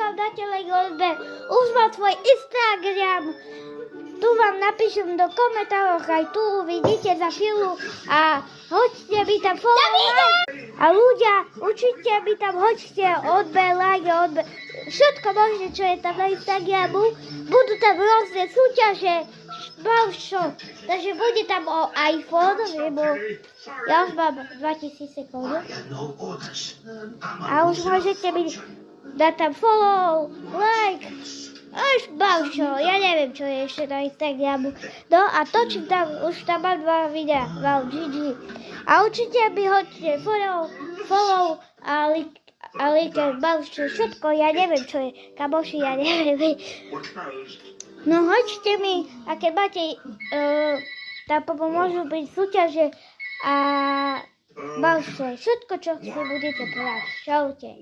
nechal dať like odber. Už má tvoj Instagram. Tu vám napíšem do komentárov, aj tu uvidíte za chvíľu a hoďte mi tam follow. A ľudia, určite mi tam hoďte odber, like, odber. Všetko možné, čo je tam na Instagramu. Budú tam rôzne súťaže. Bavšo. Takže bude tam o iPhone, lebo ja už mám 2000 korun. A už môžete mi dať tam follow, like. Až bavšo, ja neviem, čo je ešte na Instagramu. No a točím tam, už tam mám 2 videá, wow, GG. A určite mi hoďte follow a like, bavšo, všetko, ja neviem, čo je, kamoši, ja neviem. No hoďte mi, a keď máte, tam môžu byť súťaže a bavšo, všetko, čo si budete povedať. Čaute.